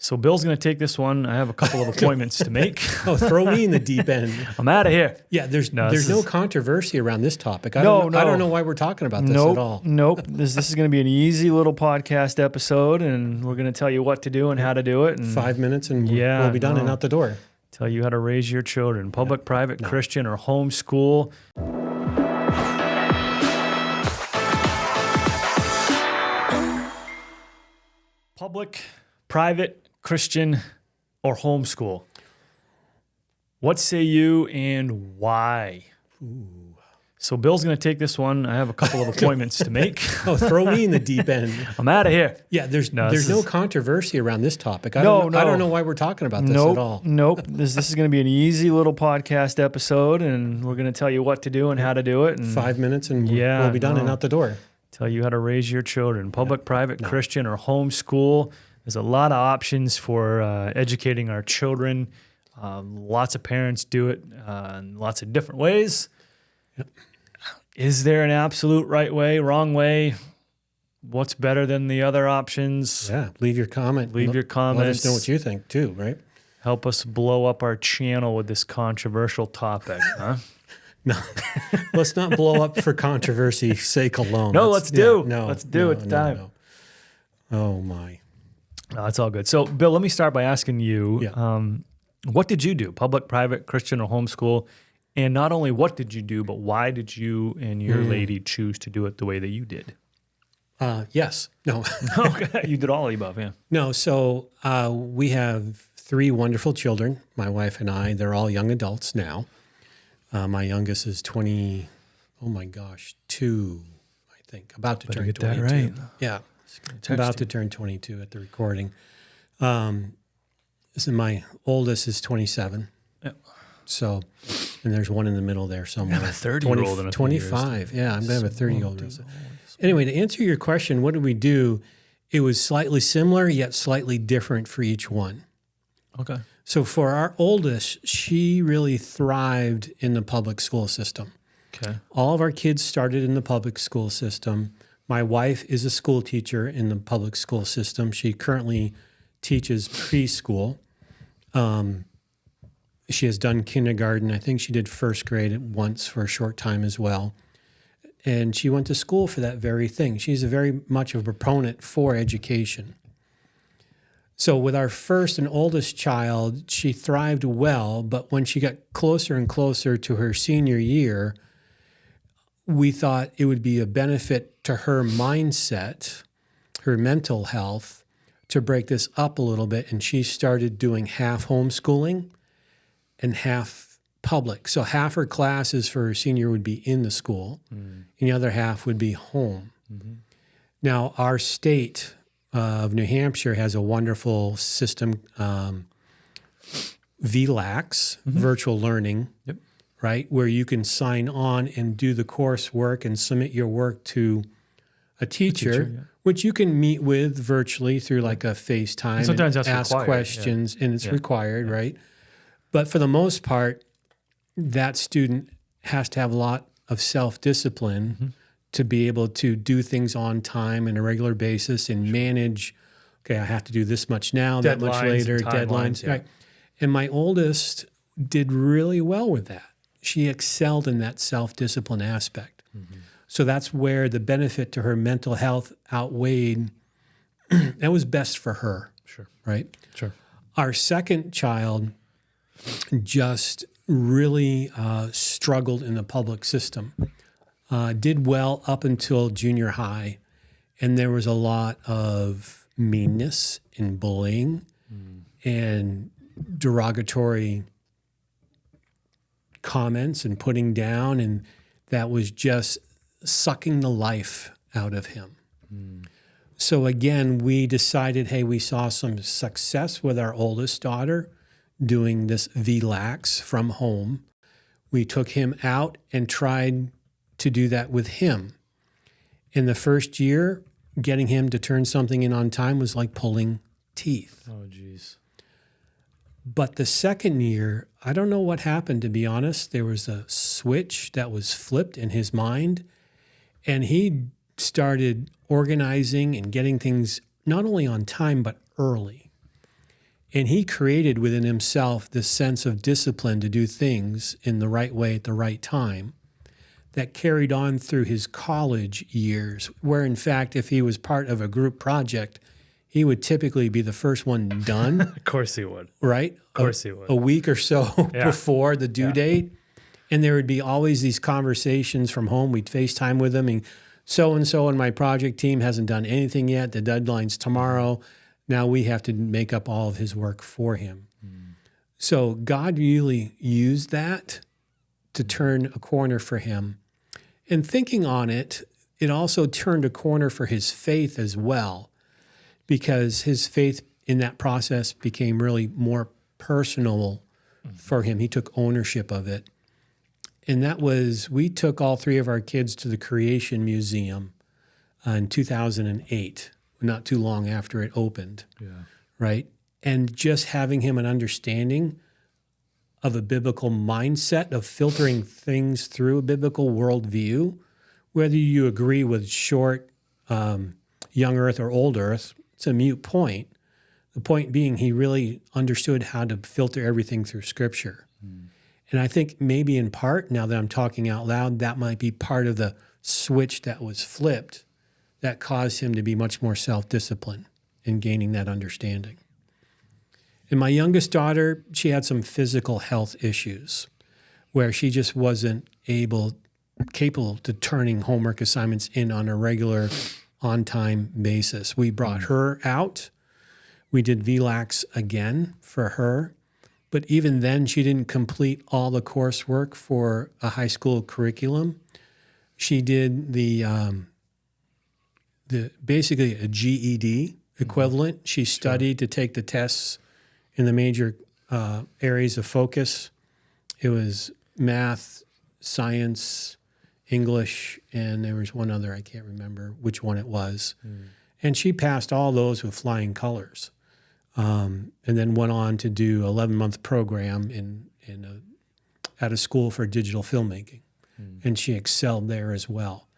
So Bill's going to take this one. I have a couple of appointments to make. Oh, throw me in the deep end. I'm out of here. Yeah, there's no controversy around this topic. I No. don't know why we're talking about this at all. Nope. This is going to be an easy little podcast episode, and we're going to tell you what to do and how to do it. And 5 minutes and we'll be done and out the door. Tell you how to raise your children. Public, private, Christian, or homeschool. Public, private, Christian, or homeschool? What say you and why? Ooh. So Bill's going to take this one. I have a couple of appointments to make. Oh, throw me in the deep end. I'm out of here. Yeah, there's no controversy around this topic. I don't know why we're talking about this at all. Nope. This is going to be an easy little podcast episode, and we're going to tell you what to do and how to do it. And 5 minutes and we'll be done and out the door. Tell you how to raise your children. Public, private, Christian, or homeschool. There's a lot of options for educating our children. Lots of parents do it in lots of different ways. Yep. Is there an absolute right way, wrong way? What's better than the other options? Yeah, leave your comment. Leave your comments. Let us know what you think too, right? Help us blow up our channel with this controversial topic, huh? No, let's not blow up for controversy's sake alone. Let's do. It's time. Oh my. No, it's all good. So, Bill, let me start by asking you, what did you do? Public, private, Christian, or homeschool? And not only what did you do, but why did you and your lady choose to do it the way that you did? Yes. No. Okay. You did all of the above, yeah. No, so we have 3 wonderful children, my wife and I. They're all young adults now. My youngest is 2, I think, about to turn 22. That right. Yeah, about to turn 22 at the recording. So my oldest is 27. Yep. So, and there's one in the middle there somewhere. I have a 30-year-old and a 25. Yeah, I'm going to have a 30-year-old. Anyway, to answer your question, what did we do? It was slightly similar, yet slightly different for each one. Okay. So for our oldest, she really thrived in the public school system. Okay. All of our kids started in the public school system. My wife is a school teacher in the public school system. She currently teaches preschool. She has done kindergarten. I think she did first grade once for a short time as well. And she went to school for that very thing. She's very much of a proponent for education. So with our first and oldest child, she thrived well, but when she got closer and closer to her senior year, we thought it would be a benefit to her mindset, her mental health, to break this up a little bit. And she started doing half homeschooling and half public. So half her classes for her senior would be in the school, and the other half would be home. Mm-hmm. Now, our state of New Hampshire has a wonderful system, VLAX, virtual learning, right, where you can sign on and do the coursework and submit your work to a teacher, which you can meet with virtually through like a FaceTime and sometimes that's ask required, questions, and it's required, right? But for the most part, that student has to have a lot of self-discipline to be able to do things on time and a regular basis and manage, okay, I have to do this much now, that much later, deadlines. Right. And my oldest did really well with that. She excelled in that self-discipline aspect. So that's where the benefit to her mental health outweighed. That was best for her. Sure. Right? Sure. Our second child just really struggled in the public system. Did well up until junior high, and there was a lot of meanness and bullying and derogatory comments and putting down, and that was just sucking the life out of him. So again, we decided, hey, we saw some success with our oldest daughter doing this VLAX from home. We took him out and tried to do that with him. In the first year, getting him to turn something in on time was like pulling teeth. Oh, geez. But the second year, I don't know what happened, to be honest. There was a switch that was flipped in his mind, and he started organizing and getting things not only on time, but early. And he created within himself this sense of discipline to do things in the right way at the right time that carried on through his college years, where in fact, if he was part of a group project, he would typically be the first one done. Of course he would. Right? Of course he would. A week or so before the due date. And there would be always these conversations from home. We'd FaceTime with him, and so on my project team hasn't done anything yet. The deadline's tomorrow. Now we have to make up all of his work for him. So God really used that to turn a corner for him. And thinking on it, it also turned a corner for his faith as well, because his faith in that process became really more personal for him. He took ownership of it. And that was, we took all three of our kids to the Creation Museum in 2008, not too long after it opened, right? And just having him an understanding of a biblical mindset, of filtering things through a biblical worldview, whether you agree with short, young earth or old earth, it's a moot point. The point being, he really understood how to filter everything through Scripture. And I think maybe in part, now that I'm talking out loud, that might be part of the switch that was flipped that caused him to be much more self-disciplined in gaining that understanding. And my youngest daughter, she had some physical health issues where she just wasn't capable to turning homework assignments in on a regular, on-time basis. We brought her out. We did VLAX again for her. But even then, she didn't complete all the coursework for a high school curriculum. She did the basically a GED equivalent. She studied to take the tests in the major areas of focus. It was math, science, English, and there was one other, I can't remember which one it was. And she passed all those with flying colors. And then went on to do an 11-month program at a school for digital filmmaking. And she excelled there as well.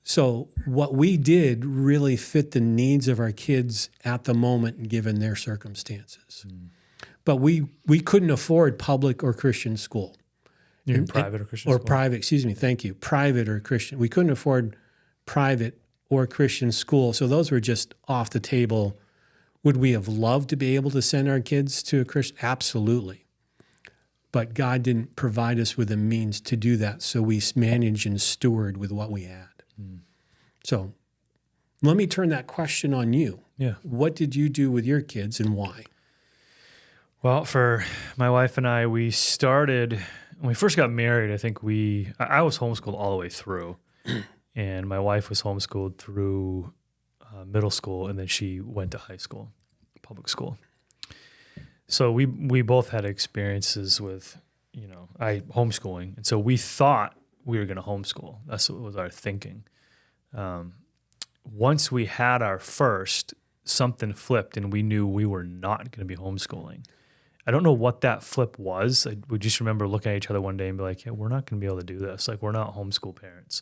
So what we did really fit the needs of our kids at the moment, given their circumstances. But we couldn't afford public or Christian school. Private or Christian or school? Private, excuse me, thank you. Private or Christian. We couldn't afford private or Christian school. So those were just off the table. Would we have loved to be able to send our kids to a Christian? Absolutely. But God didn't provide us with the means to do that, so we managed and steward with what we had. So let me turn that question on you. Yeah. What did you do with your kids and why? Well, for my wife and I, we started, when we first got married, I think I was homeschooled all the way through. And my wife was homeschooled through middle school, and then she went to high school, public school. So we both had experiences with, homeschooling. And so we thought we were going to homeschool. That's what was our thinking. Once we had our first, something flipped and we knew we were not going to be homeschooling. I don't know what that flip was. We just remember looking at each other one day and be like, yeah, we're not going to be able to do this. Like, we're not homeschool parents.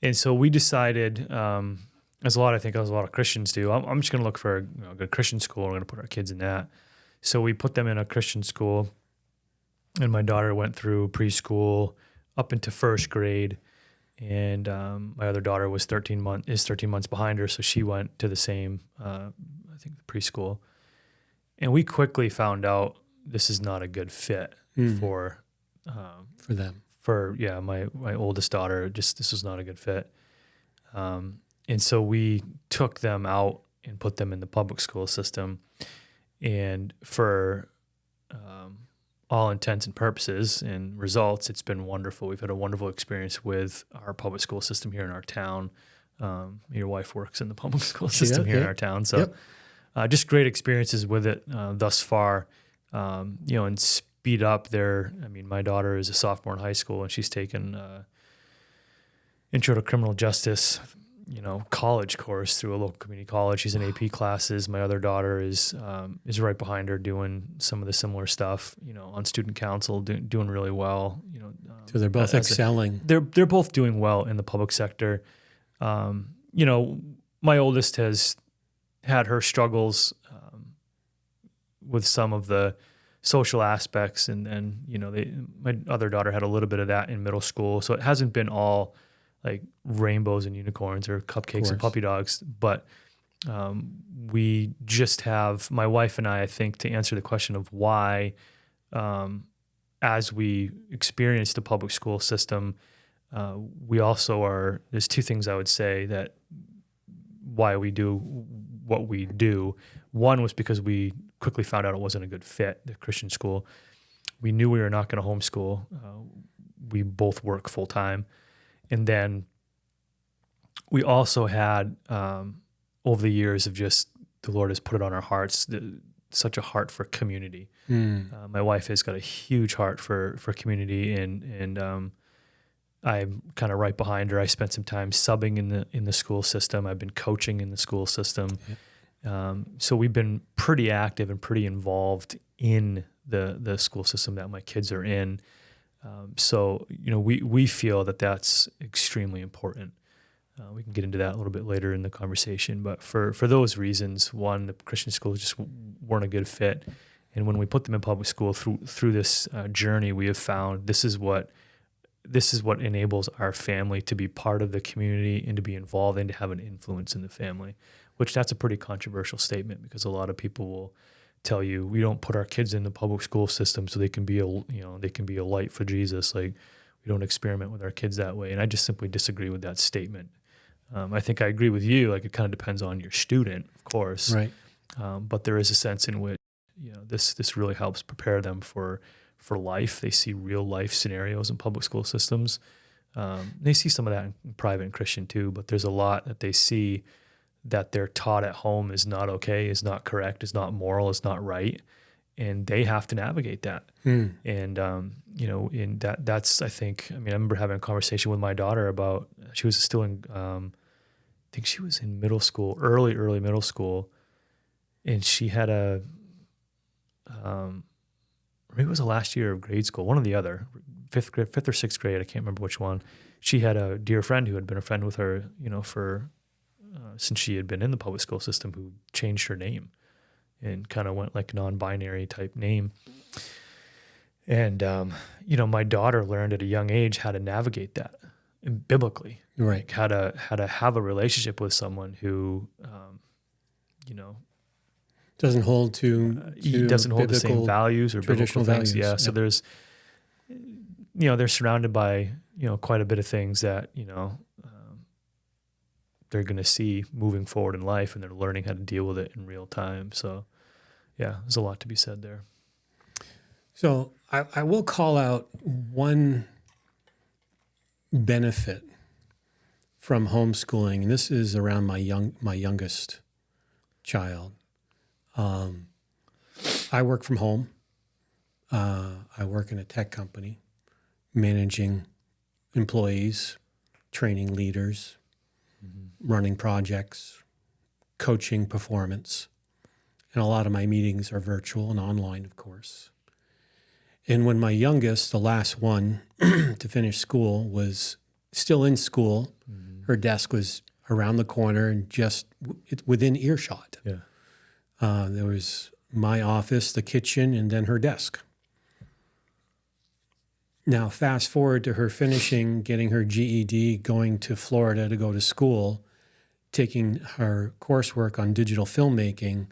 And so we decided, as a lot of Christians do, I'm just going to look for a good Christian school. We're going to put our kids in that. So we put them in a Christian school, and my daughter went through preschool up into first grade, and my other daughter is 13 months behind her, so she went to the same, preschool. And we quickly found out this is not a good fit for them. My oldest daughter. Just this was not a good fit. And so we took them out and put them in the public school system. And for all intents and purposes and results, it's been wonderful. We've had a wonderful experience with our public school system here in our town. Your wife works in the public school system here in our town. So just great experiences with it thus far. And speed up their, my daughter is a sophomore in high school, and she's taken Intro to Criminal Justice college course through a local community college. She's in AP classes. My other daughter is right behind her doing some of the similar stuff, on student council, doing really well. So they're both excelling. They're both doing well in the public sector. My oldest has had her struggles with some of the social aspects, and my other daughter had a little bit of that in middle school, so it hasn't been all like rainbows and unicorns or cupcakes and puppy dogs, but we just have, my wife and I think, to answer the question of why, as we experience the public school system, we also are, there's two things I would say that why we do what we do. One was because we quickly found out it wasn't a good fit, the Christian school. We knew we were not going to homeschool. We both work full time. And then we also had, over the years of just, the Lord has put it on our hearts, such a heart for community. My wife has got a huge heart for community, and I'm kind of right behind her. I spent some time subbing in the school system. I've been coaching in the school system. So we've been pretty active and pretty involved in the school system that my kids are in. So we feel that that's extremely important. We can get into that a little bit later in the conversation, but for those reasons, one, the Christian schools just weren't a good fit, and when we put them in public school through this journey, we have found this is what enables our family to be part of the community and to be involved and to have an influence in the family, which that's a pretty controversial statement, because a lot of people will tell you we don't put our kids in the public school system so they can be a light for Jesus. Like, we don't experiment with our kids that way, and I just simply disagree with that statement. I think I agree with you. Like, it kind of depends on your student, of course, right? But there is a sense in which this really helps prepare them for life. They see real life scenarios in public school systems. They see some of that in private and Christian too, but there's a lot that they see that they're taught at home is not okay, is not correct, is not moral, is not right, and they have to navigate that. And in that's, I think, I remember having a conversation with my daughter about, she was still in, I think she was in middle school, early middle school, and she had maybe it was the last year of grade school, one or the other, fifth or sixth grade, I can't remember which one. She had a dear friend who had been a friend with her, for since she had been in the public school system, who changed her name and kind of went like non-binary type name. And my daughter learned at a young age how to navigate that biblically, right? Like how to have a relationship with someone who, doesn't hold to doesn't hold the same values or traditional biblical things. values. Yeah. So there's, they're surrounded by, quite a bit of things that, they're going to see moving forward in life, and they're learning how to deal with it in real time. So yeah, there's a lot to be said there. So I will call out one benefit from homeschooling, and this is around my youngest child. I work from home. I work in a tech company, managing employees, training leaders, running projects, coaching performance. And a lot of my meetings are virtual and online, of course. And when my youngest, the last one to finish school, was still in school, her desk was around the corner and just within earshot. Yeah. There was my office, the kitchen, and then her desk. Now, fast forward to her finishing, getting her GED, going to Florida to go to school, taking her coursework on digital filmmaking.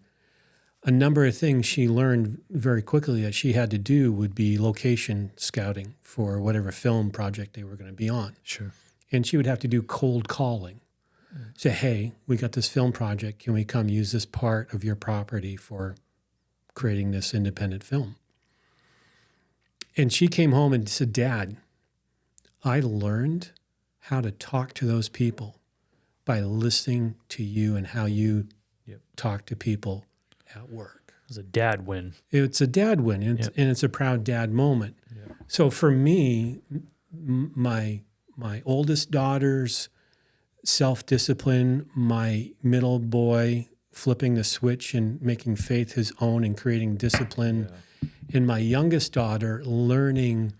A number of things she learned very quickly that she had to do would be location scouting for whatever film project they were going to be on. Sure. And she would have to do cold calling. Say, hey, we got this film project. Can we come use this part of your property for creating this independent film? And she came home and said, Dad, I learned how to talk to those people by listening to you and how you talk to people at work. It was a dad win. It's a dad win, and it's a proud dad moment. Yep. So for me, my oldest daughter's self-discipline, my middle boy flipping the switch and making faith his own and creating discipline, and my youngest daughter learning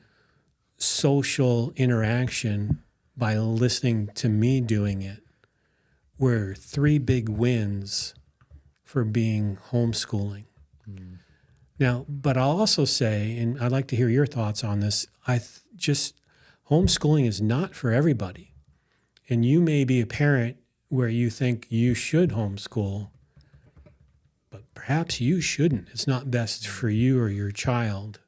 social interaction by listening to me doing it, were three big wins for being homeschooling. Now, but I'll also say, and I'd like to hear your thoughts on this, just homeschooling is not for everybody. And you may be a parent where you think you should homeschool, but perhaps you shouldn't. It's not best for you or your child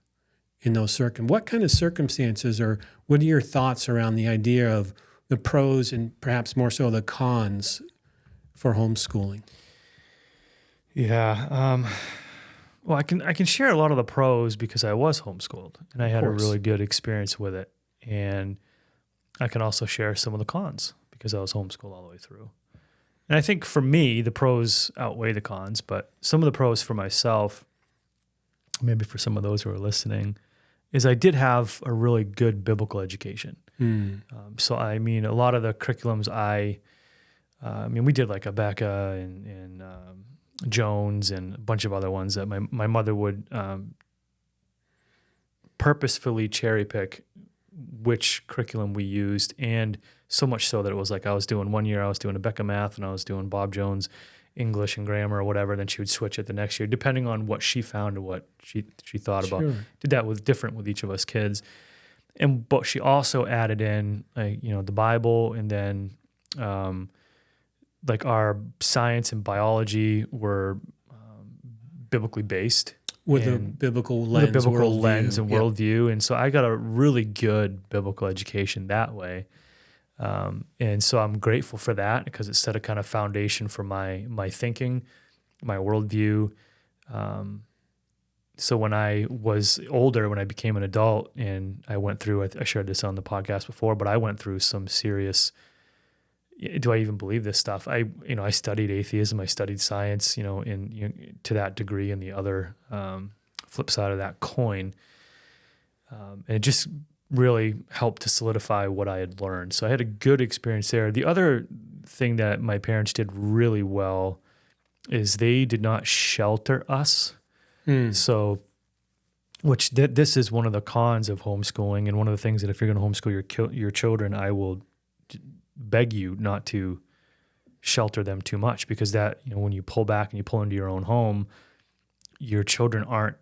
in those what kind of circumstances, or what are your thoughts around the idea of the pros and perhaps more so the cons for homeschooling? Yeah. Well, I can share a lot of the pros because I was homeschooled and I had a really good experience with it. And I can also share some of the cons because I was homeschooled all the way through. And I think for me, the pros outweigh the cons, but some of the pros for myself, maybe for some of those who are listening, is I did have a really good biblical education. So, I mean, a lot of the curriculums we did like Abeka and Jones and a bunch of other ones that my mother would purposefully cherry pick which curriculum we used, and so much so that it was like one year I was doing Abeka math and I was doing Bob Jones English and grammar or whatever, then she would switch it the next year depending on what she found and what she thought about. Did that different with each of us kids. But she also added in the Bible, and then like our science and biology were biblically based. With a biblical lens, and worldview. And so I got a really good biblical education that way. And so I'm grateful for that because it set a kind of foundation for my thinking, my worldview. So when I was older, when I became an adult, and I went through, I shared this on the podcast before, but I went through some serious, do I even believe this stuff? I studied atheism, I studied science, to that degree, and the other flip side of that coin. And it just really helped to solidify what I had learned. So I had a good experience there. The other thing that my parents did really well is they did not shelter us. So, this is one of the cons of homeschooling, and one of the things that if you're going to homeschool your children, I will beg you not to shelter them too much, because that, when you pull back and you pull into your own home, your children aren't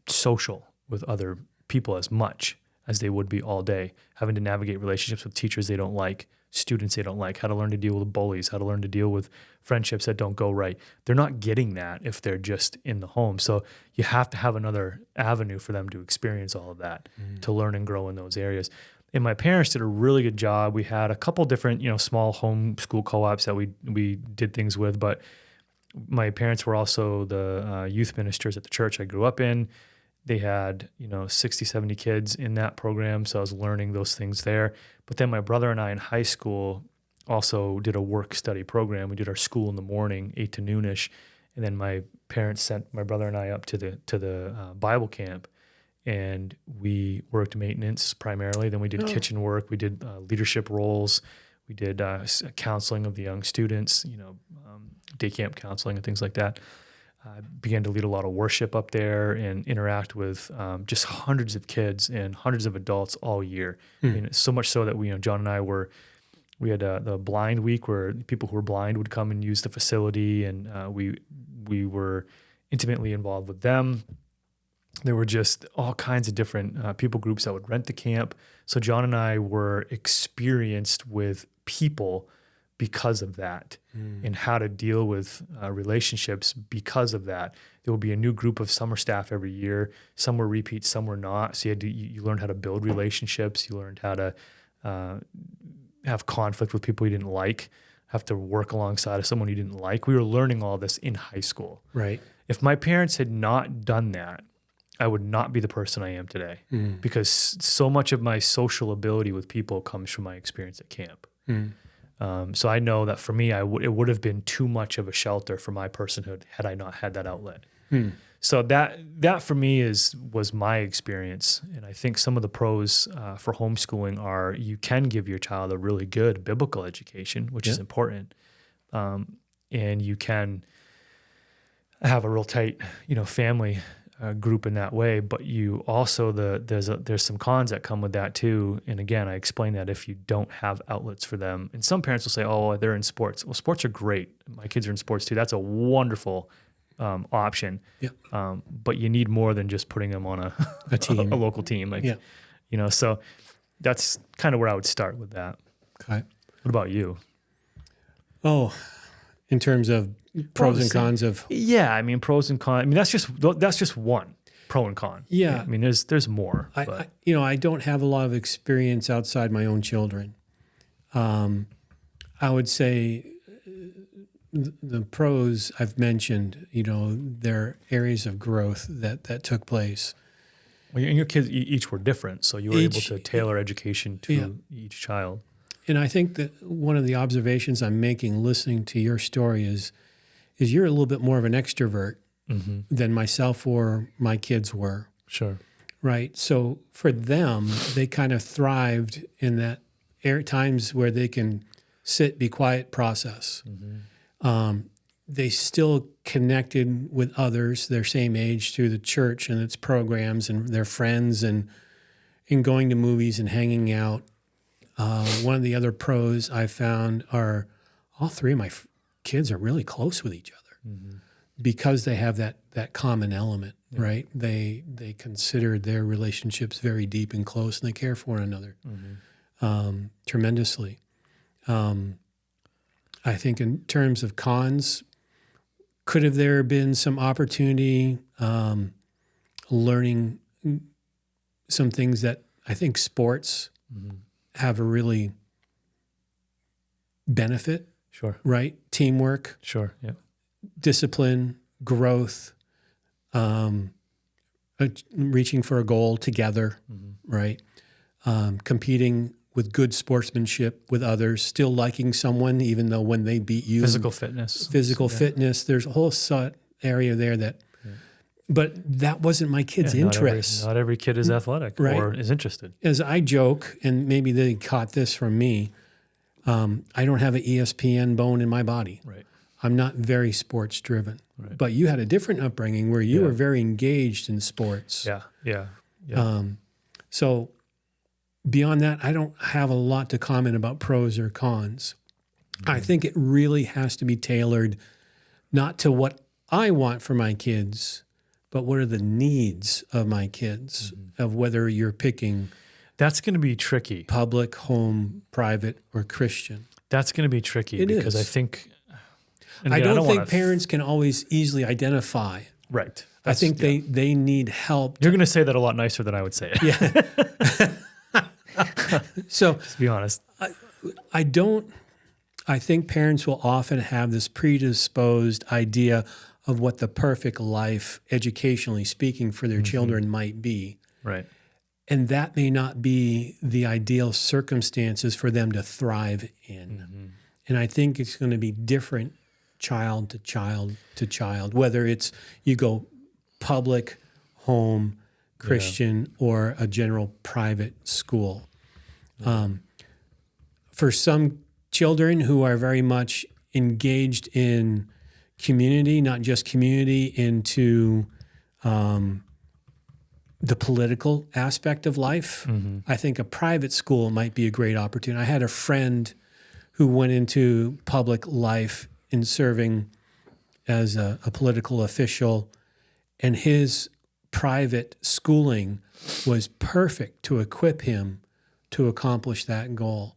social with other people as much as they would be all day, having to navigate relationships with teachers they don't like, students they don't like, how to learn to deal with bullies, how to learn to deal with friendships that don't go right. They're not getting that if they're just in the home. So you have to have another avenue for them to experience all of that, to learn and grow in those areas. And my parents did a really good job. We had a couple different, small homeschool co-ops that we did things with, but my parents were also the youth ministers at the church I grew up in. They had, 60, 70 kids in that program, so I was learning those things there. But then my brother and I in high school also did a work study program. We did our school in the morning, 8 to noonish, and then my parents sent my brother and I up to the Bible camp, and we worked maintenance primarily. Then we did kitchen work. We did leadership roles. We did counseling of the young students, day camp counseling and things like that. I began to lead a lot of worship up there and interact with just hundreds of kids and hundreds of adults all year. I mean, so much so that John and I we had the blind week where people who were blind would come and use the facility, and we were intimately involved with them. There were just all kinds of different people groups that would rent the camp. So John and I were experienced with people because of that, and how to deal with relationships because of that. There will be a new group of summer staff every year. Some were repeats, some were not. So you learned how to build relationships. You learned how to have conflict with people you didn't like, have to work alongside of someone you didn't like. We were learning all this in high school. Right. If my parents had not done that, I would not be the person I am today, because so much of my social ability with people comes from my experience at camp. So I know that for me, it would have been too much of a shelter for my personhood had I not had that outlet. So that for me was my experience. And I think some of the pros for homeschooling are you can give your child a really good biblical education, which is important. And you can have a real tight, family group in that way, but you also there's some cons that come with that too. And again, I explain that if you don't have outlets for them, and some parents will say, "Oh, they're in sports." Well, sports are great. My kids are in sports too. That's a wonderful option. Yeah. But you need more than just putting them on A team. a local team. So that's kind of where I would start with that. Okay. What about you? Oh, in terms of pros and cons of. Yeah, I mean, pros and cons. I mean, that's just one pro and con. Yeah. I mean, there's more. I don't have a lot of experience outside my own children. I would say the pros I've mentioned, there are areas of growth that took place. Well, and your kids each were different, so you were able to tailor education to each child. And I think that one of the observations I'm making listening to your story is you're a little bit more of an extrovert than myself or my kids were. Sure. Right. So for them, they kind of thrived in that times where they can sit, be quiet, process. They still connected with others their same age through the church and its programs and their friends and going to movies and hanging out. One of the other pros I found are all three of my kids are really close with each other because they have that common element, right? They consider their relationships very deep and close, and they care for one another tremendously. I think in terms of cons, could have there been some opportunity learning some things that I think sports have a really benefit. Sure. Right? Teamwork. Sure. Yeah. Discipline, growth, reaching for a goal together, right? Competing with good sportsmanship with others, still liking someone even though when they beat you. Physical fitness. Fitness. There's a whole area there that, but that wasn't my kid's interest. Not every kid is athletic or is interested. As I joke, and maybe they caught this from me, I don't have an ESPN bone in my body. Right. I'm not very sports driven. Right. But you had a different upbringing where you were very engaged in sports. Yeah. So beyond that, I don't have a lot to comment about pros or cons. I think it really has to be tailored not to what I want for my kids, but what are the needs of my kids, of whether you're picking. That's going to be tricky. Public, home, private, or Christian. That's going to be tricky because I think. I don't think parents can always easily identify. Right. I think they need help. You're going to say that a lot nicer than I would say it. Yeah. So, to be honest, I think parents will often have this predisposed idea of what the perfect life, educationally speaking, for their children might be. Right. And that may not be the ideal circumstances for them to thrive in. And I think it's going to be different child to child to child, whether it's you go public, home, Christian, or a general private school. For some children who are very much engaged in community, not just community, into the political aspect of life, I think a private school might be a great opportunity. I had a friend who went into public life in serving as a political official, and his private schooling was perfect to equip him to accomplish that goal.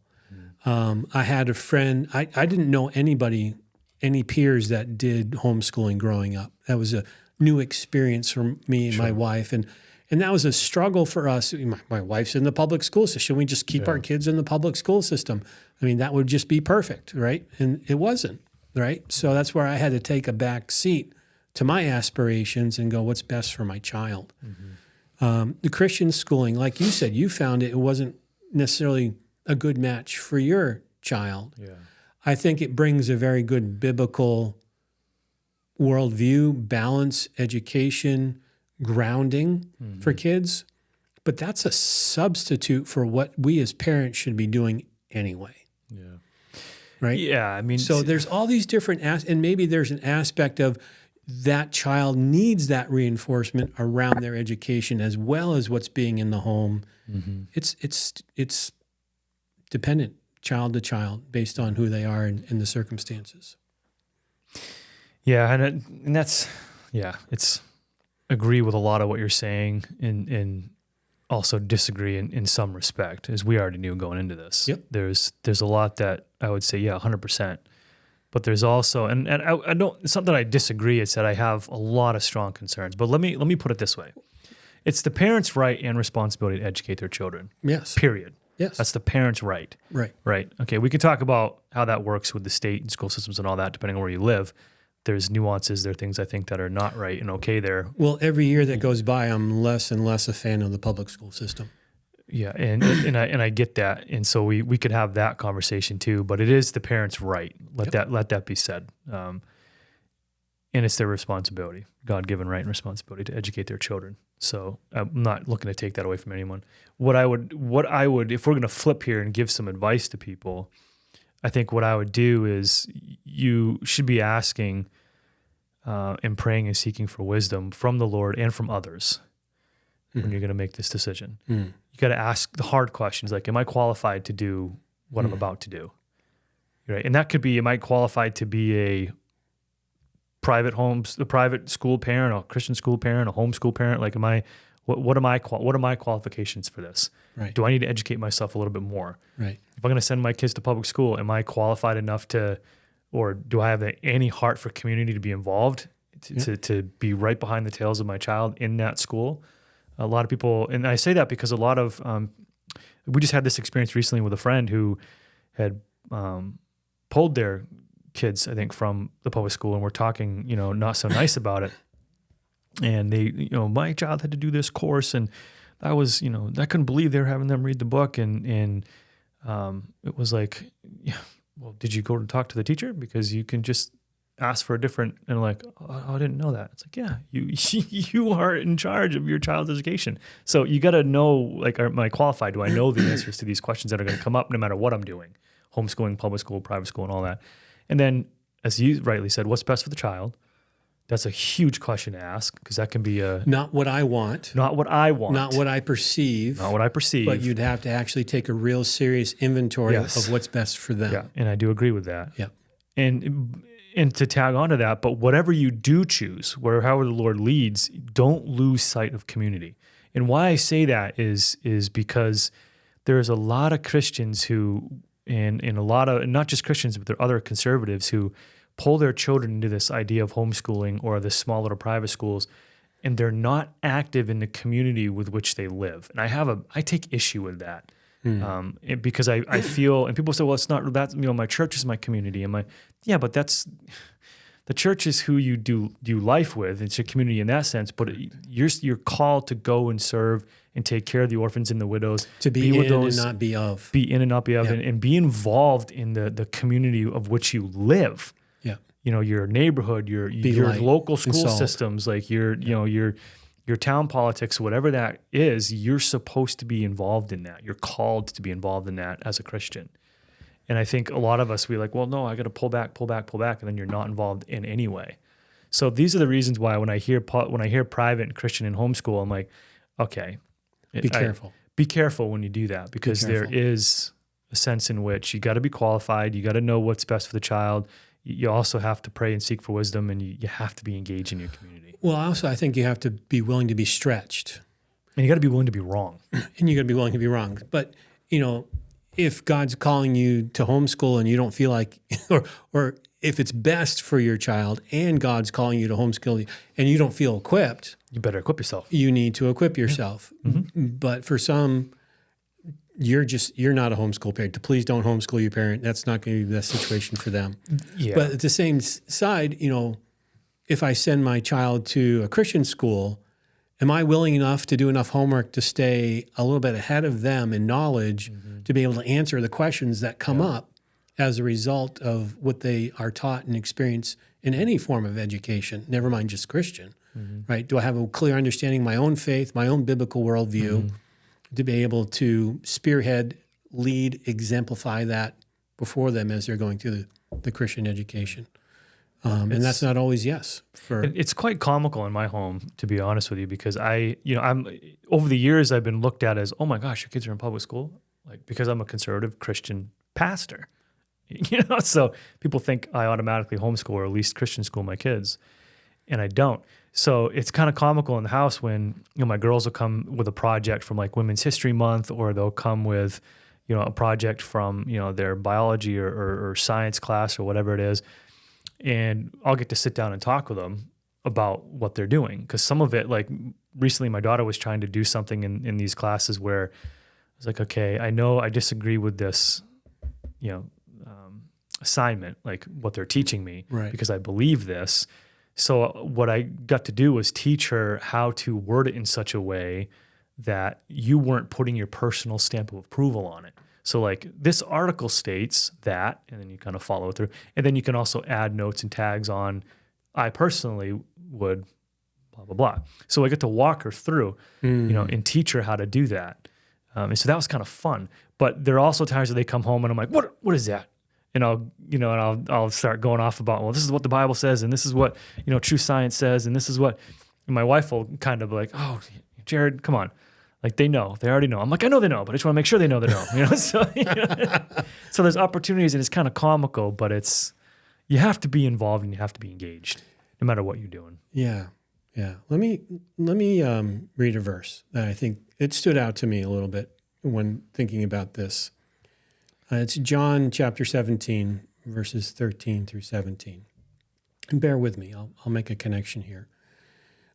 I had a friend, I didn't know any peers that did homeschooling growing up. That was a new experience for me and my wife. And that was a struggle for us. My wife's in the public school system. Should we just keep our kids in the public school system? I mean, that would just be perfect, right? And it wasn't, right? So that's where I had to take a back seat to my aspirations and go, what's best for my child? The Christian schooling, like you said, you found it wasn't necessarily a good match for your child. Yeah. I think it brings a very good biblical worldview, balance, education, grounding for kids. But that's a substitute for what we as parents should be doing anyway. Yeah. Right? Yeah. I mean, so there's all these different and maybe there's an aspect of that child needs that reinforcement around their education as well as what's being in the home. It's dependent child to child based on who they are and the circumstances. Yeah, and that's it's agree with a lot of what you're saying and also disagree in some respect, as we already knew going into this. Yep. There's a lot that I would say, 100%. But there's also, and I don't, it's not that I disagree, it's that I have a lot of strong concerns. But let me put it this way. It's the parents' right and responsibility to educate their children. Yes. Period. Yes. That's the parents' right. Right. Right. Okay, we could talk about how that works with the state and school systems and all that, depending on where you live. There's nuances, there are things I think that are not right and okay there. Well, every year that goes by, I'm less and less a fan of the public school system. Yeah, and I get that, and so we could have that conversation too. But it is the parents' right. Let that be said, and it's their responsibility, God-given right and responsibility to educate their children. So I'm not looking to take that away from anyone. What I would, if we're going to flip here and give some advice to people, I think what I would do is you should be asking and praying and seeking for wisdom from the Lord and from others when you're going to make this decision. You got to ask the hard questions, like, am I qualified to do what I'm about to do? Right? And that could be, am I qualified to be a private school parent, a Christian school parent, a homeschool parent? Like, what are my qualifications for this? Right. Do I need to educate myself a little bit more? Right. If I'm going to send my kids to public school, am I qualified enough to, or do I have any heart for community to be involved, to be right behind the tails of my child in that school? A lot of people, and I say that because a lot of, we just had this experience recently with a friend who had pulled their kids, I think, from the public school, and we're talking, not so nice about it. And they, my child had to do this course, and I was, I couldn't believe they were having them read the book, and it was like, well, did you go to talk to the teacher? Because you can just ask for a different, and like, oh, I didn't know that. It's like, yeah, you are in charge of your child's education. So you got to know, like, am I qualified? Do I know the answers to these questions that are going to come up no matter what I'm doing? Homeschooling, public school, private school, and all that. And then, as you rightly said, what's best for the child? That's a huge question to ask, because that can be not what I want. Not what I want. Not what I perceive. Not what I perceive. But you'd have to actually take a real serious inventory of what's best for them. Yeah, and I do agree with that. Yeah. And to tag onto that, but whatever you do choose, however the Lord leads, don't lose sight of community. And why I say that is because there's a lot of Christians who, and a lot of, and not just Christians, but there are other conservatives who pull their children into this idea of homeschooling or the small little private schools, and they're not active in the community with which they live. And I take issue with that. Because I feel, and people say, well, it's not that, my church is my community. But the church is who you do life with. It's a community in that sense, but you're called to go and serve and take care of the orphans and the widows. To be with those, and not be of. Be in and not be of, and be involved in the community of which you live. Yeah. Your neighborhood, your local school systems, like your town politics, whatever that is, you're supposed to be involved in that. You're called to be involved in that as a Christian. And I think a lot of us, we're like, well, no, I got to pull back, and then you're not involved in any way. So these are the reasons why when I hear private and Christian and homeschool, I'm like, okay. Be careful. Be careful when you do that, because there is a sense in which you got to be qualified. You got to know what's best for the child. You also have to pray and seek for wisdom, and you have to be engaged in your community. Well, also, I think you have to be willing to be stretched. And you got to be willing to be wrong. And you got to be willing to be wrong. But, if God's calling you to homeschool and you don't feel like, or if it's best for your child and God's calling you to homeschool and you don't feel equipped, you better equip yourself. You need to equip yourself. Yeah. Mm-hmm. But for some, you're not a homeschool parent. Please don't homeschool your parent. That's not going to be the best situation for them. Yeah. But at the same side, if I send my child to a Christian school, am I willing enough to do enough homework to stay a little bit ahead of them in knowledge to be able to answer the questions that come up as a result of what they are taught and experience in any form of education, never mind just Christian, right? Do I have a clear understanding of my own faith, my own biblical worldview, to be able to spearhead, lead, exemplify that before them as they're going through the Christian education? And that's not always yes. It's quite comical in my home, to be honest with you, because I'm over the years I've been looked at as, oh my gosh, your kids are in public school, like, because I'm a conservative Christian pastor, so people think I automatically homeschool or at least Christian school my kids, and I don't. So it's kind of comical in the house when, my girls will come with a project from like Women's History Month, or they'll come with, a project from, their biology or science class or whatever it is. And I'll get to sit down and talk with them about what they're doing. Because some of it, like recently my daughter was trying to do something in these classes where I was like, okay, I know I disagree with this, assignment, like what they're teaching me, Right. because I believe this. So what I got to do was teach her how to word it in such a way that you weren't putting your personal stamp of approval on it. So like this article states that, and then you kind of follow through. And then you can also add notes and tags on, I personally would blah, blah, blah. So I get to walk her through, and teach her how to do that. And so that was kind of fun. But there are also times that they come home and I'm like, what is that? And I'll start going off about, well, this is what the Bible says, and this is what, true science says, and this is what, and my wife will kind of like, oh, Jared, come on. Like they already know. I'm like, I know they know, but I just want to make sure they know they know, So, so there's opportunities, and it's kind of comical, but you have to be involved and you have to be engaged no matter what you're doing. Yeah. Yeah. Let me read a verse that I think it stood out to me a little bit when thinking about this. It's John chapter 17, verses 13 through 17. And bear with me. I'll make a connection here.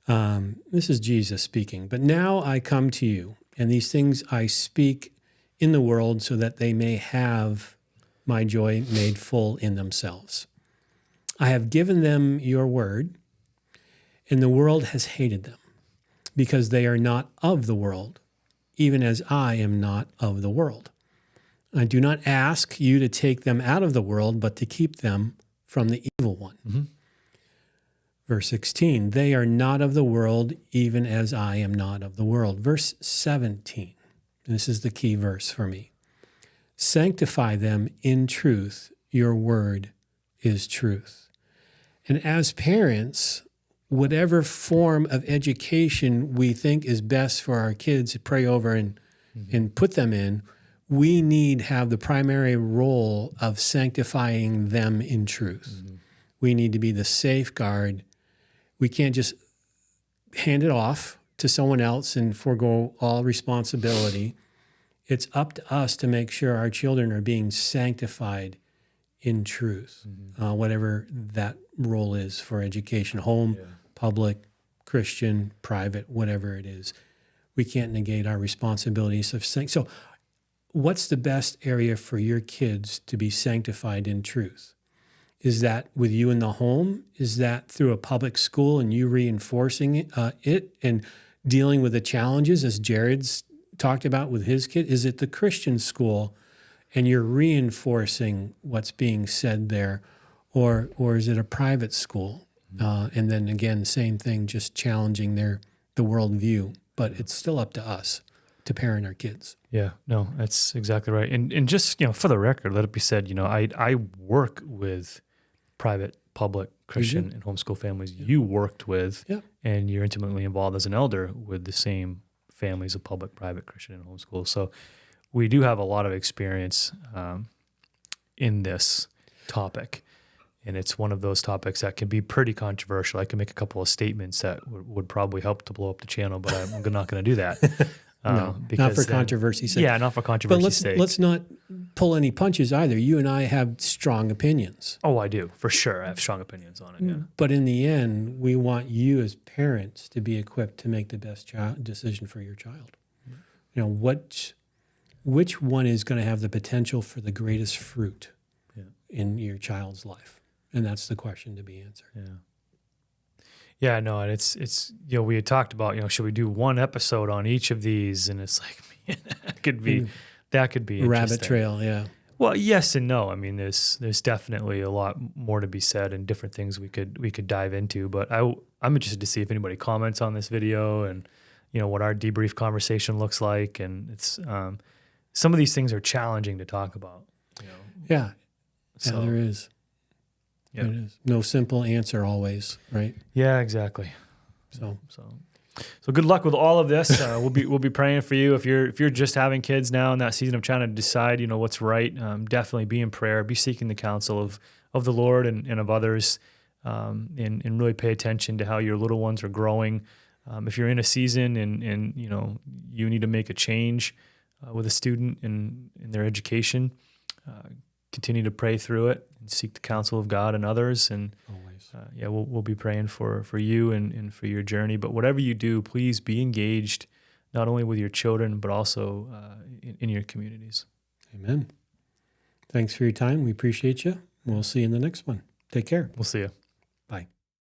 This is Jesus speaking. But now I come to you, and these things I speak in the world so that they may have my joy made full in themselves. I have given them your word, and the world has hated them, because they are not of the world, even as I am not of the world. I do not ask you to take them out of the world, but to keep them from the evil one. Mm-hmm. Verse 16, they are not of the world, even as I am not of the world. Verse 17, this is the key verse for me. Sanctify them in truth. Your word is truth. And as parents, whatever form of education we think is best for our kids to pray over and put them in, we need to have the primary role of sanctifying them in truth. Mm-hmm. We need to be the safeguard. We can't just hand it off to someone else and forego all responsibility. It's up to us to make sure our children are being sanctified in truth, whatever that role is for education, home, public, Christian, private, whatever it is. We can't negate our responsibilities of saying. So what's the best area for your kids to be sanctified in truth? Is that with you in the home? Is that through a public school and you reinforcing it and dealing with the challenges as Jared's talked about with his kid? Is it the Christian school and you're reinforcing what's being said there? Or is it a private school? And then again, same thing, just challenging the worldview. But it's still up to us to parent our kids. Yeah, no, that's exactly right. And just, for the record, let it be said, I work with private, public, Christian, and homeschool families you worked with, and you're intimately involved as an elder with the same families of public, private, Christian, and homeschool. So we do have a lot of experience in this topic. And it's one of those topics that can be pretty controversial. I can make a couple of statements that would probably help to blow up the channel, but I'm not going to do that. No, not for controversy's sake. Yeah, not for controversy's sake. But let's not pull any punches either. You and I have strong opinions. Oh, I do, for sure. I have strong opinions on it, yeah. But in the end, we want you as parents to be equipped to make the best decision for your child. Which one is going to have the potential for the greatest fruit in your child's life? And that's the question to be answered. Yeah. Yeah, no, and it's we had talked about, should we do one episode on each of these? And it's like, man, that could be interesting. Rabbit trail, yeah. Well, yes and no. I mean, there's definitely a lot more to be said and different things we could dive into. But I'm interested to see if anybody comments on this video and what our debrief conversation looks like. And it's some of these things are challenging to talk about. Yeah, there is. Yeah. It is. No simple answer always, right? Yeah, exactly. So good luck with all of this. We'll be praying for you. If you're just having kids now in that season of trying to decide, what's right, definitely be in prayer, be seeking the counsel of the Lord and of others. and really pay attention to how your little ones are growing. If you're in a season and you need to make a change with a student in their education, continue to pray through it and seek the counsel of God and others. And Always. we'll be praying for you and for your journey. But whatever you do, please be engaged, not only with your children, but also in your communities. Amen. Thanks for your time. We appreciate you. We'll see you in the next one. Take care. We'll see you.